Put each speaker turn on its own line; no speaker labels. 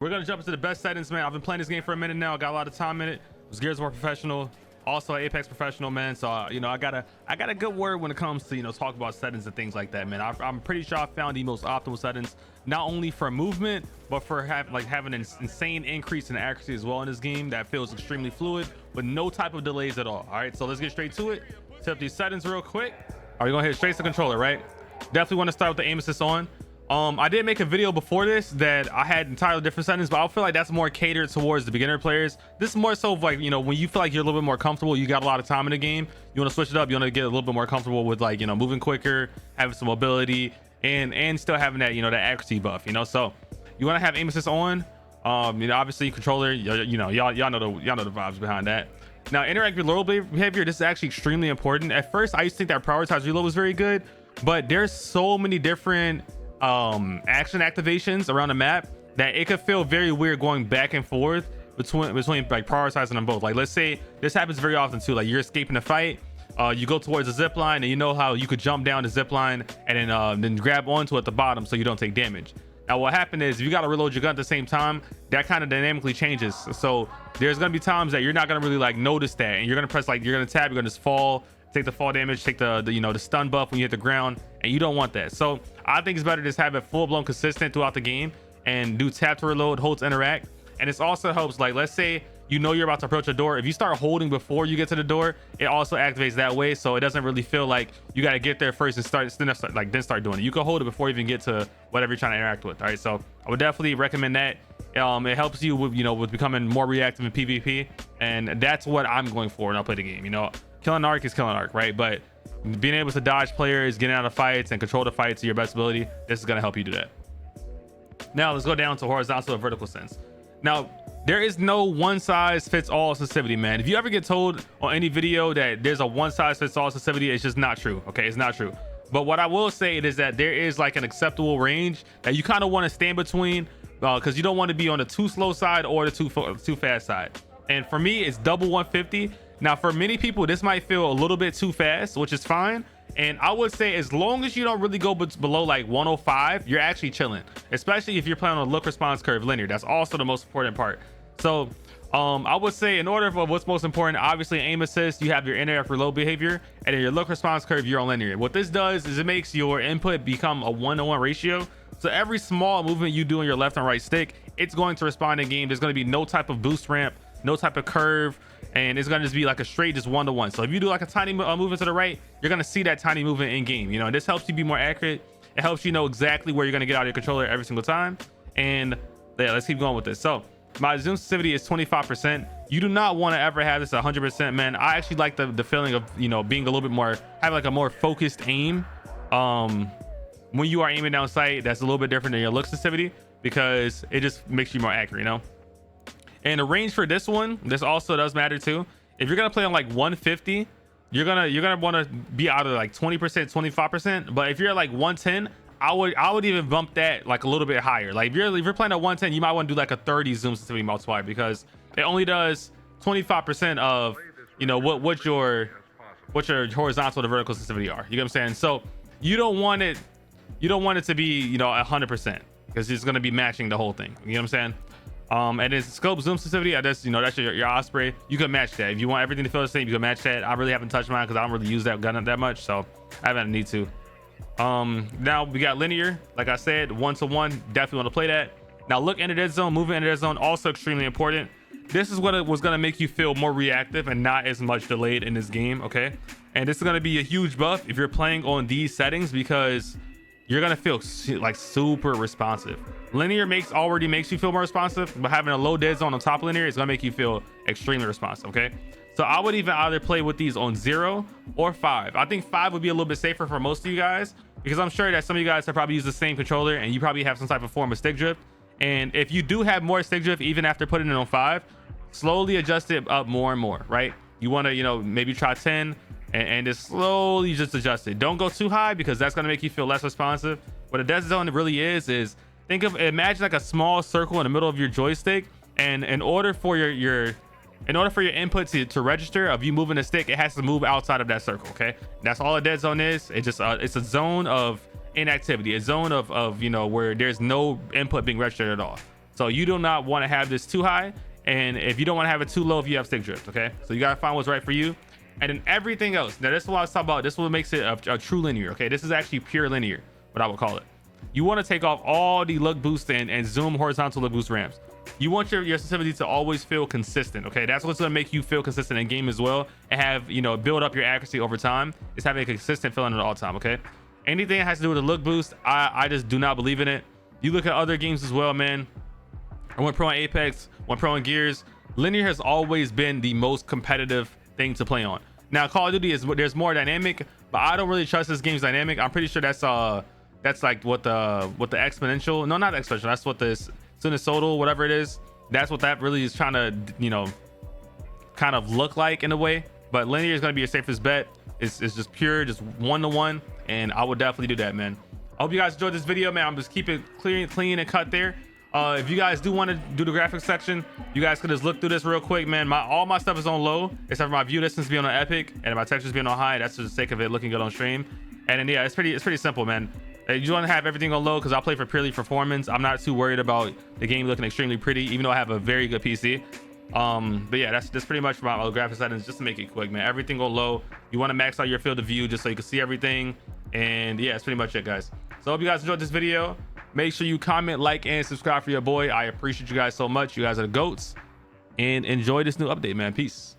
We're gonna jump into the best settings, man. I've been playing this game for a minute now. I got a lot of time in it. It was Gears of War professional, also Apex professional, man. So I got a good word when it comes to talk about settings and things like that, man. I'm pretty sure I found the most optimal settings, not only for movement, but for having an insane increase in accuracy as well in this game that feels extremely fluid with no type of delays at all. All right, so let's get straight to it. Set up these settings real quick. Are we gonna hit straight to controller, right? Definitely want to start with the aim assist on. I did make a video before this that I had entirely different settings, but I feel like that's more catered towards the beginner players. This is more so of like, when you feel like you're a little bit more comfortable, you got a lot of time in the game, you want to switch it up, you want to get a little bit more comfortable with like, moving quicker, having some mobility, and still having that, that accuracy buff, so you want to have aim assist on. Obviously controller, y'all know the vibes behind that. Now, interact with reload behavior, this is actually extremely important. At first, I used to think that prioritize reload was very good, but there's so many different action activations around the map that it could feel very weird going back and forth between like prioritizing them both. Like, let's say this happens very often too, like you're escaping a fight, you go towards a zip line, and you know how you could jump down the zip line and then grab onto it at the bottom so you don't take damage. Now what happened is, if you got to reload your gun at the same time, that kind of dynamically changes. So there's going to be times that you're not going to really like notice that, and you're going to press, like, you're going to tab, you're going to just fall, take the fall damage, take the stun buff when you hit the ground, and you don't want that. So I think it's better to just have it full-blown consistent throughout the game and do tap to reload, hold to interact. And it also helps, like, let's say you're about to approach a door, if you start holding before you get to the door, it also activates that way, so it doesn't really feel like you got to get there first and then start doing it. You can hold it before you even get to whatever you're trying to interact with. All right, so I would definitely recommend that. It helps you with with becoming more reactive in PvP, and that's what I'm going for when I play the game. Killing arc is killing arc, right? But being able to dodge players, getting out of fights, and control the fights to your best ability, this is going to help you do that. Now let's go down to horizontal and vertical sense. Now, there is no one size fits all sensitivity, man. If you ever get told on any video that there's a one size fits all sensitivity, it's just not true. Okay, it's not true. But what I will say is that there is like an acceptable range that you kind of want to stand between, because you don't want to be on the too slow side or the too fast side. And for me, it's double 150. Now, for many people, this might feel a little bit too fast, which is fine. And I would say, as long as you don't really go below like 105, you're actually chilling, especially if you're playing on a look response curve linear. That's also the most important part. So I would say, in order for what's most important, obviously aim assist, you have your interact reload behavior, and then your look response curve, you're on linear. What this does is it makes your input become a 1-to-1 ratio. So every small movement you do on your left and right stick, it's going to respond in game. There's going to be no type of boost ramp, no type of curve, and it's going to just be like a straight just 1-to-1. So if you do like a tiny movement to the right, you're going to see that tiny movement in game, and this helps you be more accurate. It helps you know exactly where you're going to get out of your controller every single time. And yeah, let's keep going with this. So my zoom sensitivity is 25%. You do not want to ever have this 100%, man. I actually like the feeling of being a little bit more, having like a more focused aim when you are aiming down sight. That's a little bit different than your look sensitivity, because it just makes you more accurate, And the range for this one, this also does matter too. If you're gonna play on like 150, you're gonna want to be out of like 20%, 25%. But if you're at like 110, I would even bump that like a little bit higher. Like if you're playing at 110, you might want to do like a 30 zoom sensitivity multiplier, because it only does 25% of what your horizontal to vertical sensitivity are. You get what I'm saying? So you don't want it to be 100%, because it's gonna be matching the whole thing. You know what I'm saying? And then scope zoom sensitivity, I just that's your Osprey. You can match that. If you want everything to feel the same, you can match that. I really haven't touched mine because I don't really use that gun that much, so I haven't need to. Now we got linear, like I said, 1-to-1. Definitely want to play that. Now look into dead zone, moving into dead zone, also extremely important. This is what it was going to make you feel more reactive and not as much delayed in this game. Okay, and this is going to be a huge buff if you're playing on these settings, because you're gonna feel like super responsive. Linear already makes you feel more responsive, but having a low dead zone on top of linear is gonna make you feel extremely responsive. Okay, so I would even either play with these on 0 or 5. I think 5 would be a little bit safer for most of you guys, because I'm sure that some of you guys have probably used the same controller and you probably have some type of form of stick drift. And if you do have more stick drift even after putting it on 5, slowly adjust it up more and more, right? You want to maybe try 10 and just slowly just adjust it. Don't go too high, because that's going to make you feel less responsive. What a dead zone really is imagine like a small circle in the middle of your joystick, and in order for your input to register of you moving the stick, it has to move outside of that circle. Okay, that's all a dead zone is. It's just it's a zone of inactivity, a zone of where there's no input being registered at all. So you do not want to have this too high, and if you don't want to have it too low if you have stick drift. Okay, so you gotta find what's right for you. And then everything else, now this is what I was talking about, this is what makes it a true linear. Okay, this is actually pure linear, what I would call it. You want to take off all the look boost and zoom horizontal look boost ramps. You want your sensitivity to always feel consistent. Okay, that's what's gonna make you feel consistent in game as well, and have, you know, build up your accuracy over time, is having a consistent feeling at all time. Okay, anything that has to do with a look boost, I just do not believe in it. You look at other games as well, man. I went pro in Apex, went pro in Gears. Linear has always been the most competitive thing to play on. Now Call of Duty there's more dynamic, but I don't really trust this game's dynamic. I'm pretty sure that's like what the exponential, no, not exponential, that's what this sinusoidal, whatever it is, that's what that really is trying to, you know, kind of look like in a way. But linear is going to be your safest bet. It's just pure, just 1-to-1, and I would definitely do that, man. I hope you guys enjoyed this video, man. I'm just keep it clean and cut there. If you guys do want to do the graphics section, you guys can just look through this real quick, man. All my stuff is on low, except for my view distance being on epic and my textures being on high. That's for the sake of it looking good on stream. And then yeah, it's pretty simple, man. You want to have everything on low because I play for purely performance. I'm not too worried about the game looking extremely pretty, even though I have a very good PC. But yeah, that's pretty much my graphics settings, just to make it quick, man. Everything on low. You want to max out your field of view just so you can see everything. And yeah, that's pretty much it, guys. So I hope you guys enjoyed this video. Make sure you comment, like, and subscribe for your boy. I appreciate you guys so much. You guys are the goats. And enjoy this new update, man. Peace.